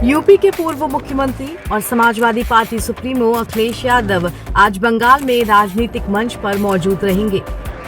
UP के पूर्व मुख्यमंत्री और समाजवादी पार्टी सुप्रीमो अखिलेश यादव आज बंगाल में राजनीतिक मंच पर मौजूद रहेंगे।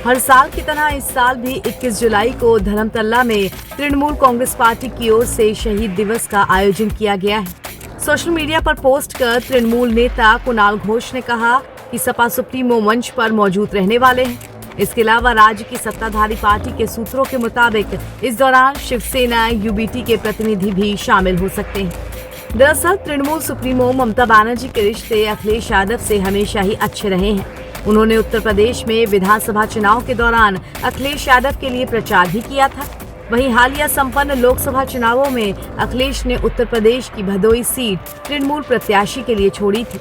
हर साल की तरह इस साल भी 21 जुलाई को धर्मतला में तृणमूल कांग्रेस पार्टी की ओर से शहीद दिवस का आयोजन किया गया है। सोशल मीडिया पर पोस्ट कर तृणमूल नेता कुणाल घोष ने कहा कि सपा सुप्रीमो मंच पर मौजूद रहने वाले हैं। इसके अलावा राज्य की सत्ताधारी पार्टी के सूत्रों के मुताबिक इस दौरान शिवसेना यूबीटी के प्रतिनिधि भी शामिल हो सकते हैं। दरअसल तृणमूल सुप्रीमो ममता बनर्जी के रिश्ते अखिलेश यादव से हमेशा ही अच्छे रहे हैं। उन्होंने उत्तर प्रदेश में विधानसभा चुनाव के दौरान अखिलेश यादव के लिए प्रचार भी किया था। वहीं हालिया संपन्न लोकसभा चुनावों में अखिलेश ने उत्तर प्रदेश की भदोई सीट तृणमूल प्रत्याशी के लिए छोड़ी थी।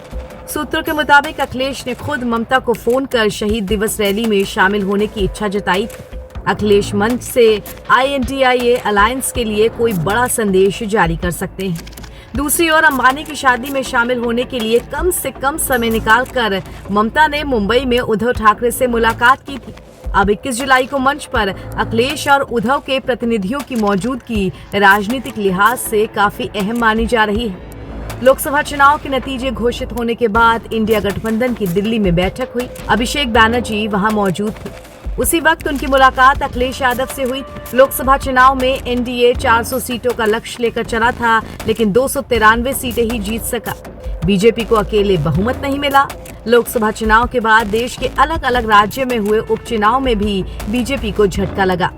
सूत्रों के मुताबिक अखिलेश ने खुद ममता को फोन कर शहीद दिवस रैली में शामिल होने की इच्छा जताई थी। अखिलेश मंच से INDIA अलायंस के लिए कोई बड़ा संदेश जारी कर सकते हैं। दूसरी ओर अंबानी की शादी में शामिल होने के लिए कम से कम समय निकालकर ममता ने मुंबई में उद्धव ठाकरे से मुलाकात की थी। अब 21 जुलाई को मंच पर अखिलेश और उद्धव के प्रतिनिधियों की मौजूदगी राजनीतिक लिहाज से काफी अहम मानी जा रही है। लोकसभा चुनाव के नतीजे घोषित होने के बाद इंडिया गठबंधन की दिल्ली में बैठक हुई। अभिषेक बैनर्जी वहां मौजूद थे। उसी वक्त उनकी मुलाकात अखिलेश यादव से हुई। लोकसभा चुनाव में NDA 400 सीटों का लक्ष्य लेकर चला था, लेकिन 293 सीटें ही जीत सका। बीजेपी को अकेले बहुमत नहीं मिला। लोकसभा चुनाव के बाद देश के अलग अलग राज्यों में हुए उपचुनाव में भी बीजेपी को झटका लगा।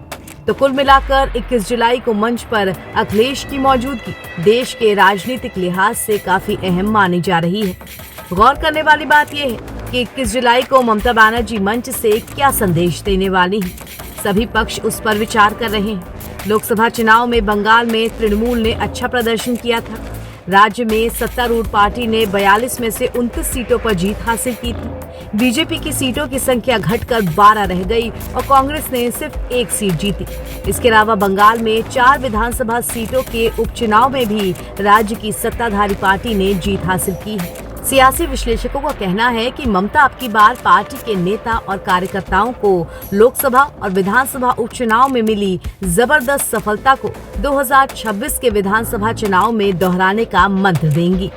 तो कुल मिलाकर 21 जुलाई को मंच पर अखिलेश की मौजूदगी देश के राजनीतिक लिहाज से काफी अहम मानी जा रही है। गौर करने वाली बात यह है कि 21 जुलाई को ममता बनर्जी मंच से क्या संदेश देने वाली है। सभी पक्ष उस पर विचार कर रहे हैं। लोकसभा चुनाव में बंगाल में तृणमूल ने अच्छा प्रदर्शन किया था। राज्य में सत्तारूढ़ पार्टी ने 42 में से 29 सीटों पर जीत हासिल की थी। बीजेपी की सीटों की संख्या घटकर 12 रह गई और कांग्रेस ने सिर्फ 1 सीट जीती। इसके अलावा बंगाल में 4 विधानसभा सीटों के उपचुनाव में भी राज्य की सत्ताधारी पार्टी ने जीत हासिल की है। सियासी विश्लेषकों का कहना है कि ममता अब की बार पार्टी के नेता और कार्यकर्ताओं को लोकसभा और विधानसभा उपचुनाव में मिली जबरदस्त सफलता को 2026 के विधानसभा चुनाव में दोहराने का मंत्र देंगी।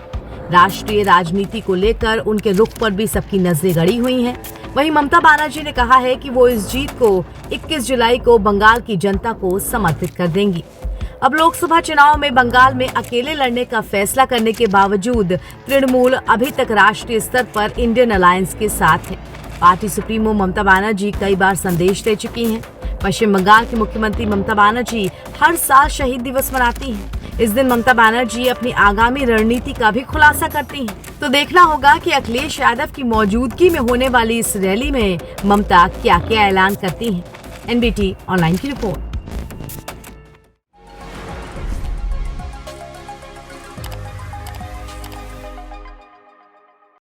राष्ट्रीय राजनीति को लेकर उनके रुख पर भी सबकी नजरें गड़ी हुई हैं। वहीं ममता बनर्जी ने कहा है कि वो इस जीत को 21 जुलाई को बंगाल की जनता को समर्पित कर देंगी। अब लोकसभा चुनाव में बंगाल में अकेले लड़ने का फैसला करने के बावजूद तृणमूल अभी तक राष्ट्रीय स्तर पर इंडियन अलायंस के साथ है। पार्टी सुप्रीमो ममता बनर्जी कई बार संदेश दे चुकी हैं। पश्चिम बंगाल की मुख्यमंत्री ममता बनर्जी हर साल शहीद दिवस मनाती हैं। इस दिन ममता बनर्जी अपनी आगामी रणनीति का भी खुलासा करती हैं। तो देखना होगा कि अखिलेश यादव की मौजूदगी में होने वाली इस रैली में ममता क्या क्या ऐलान करती हैं। NBT ऑनलाइन की रिपोर्ट।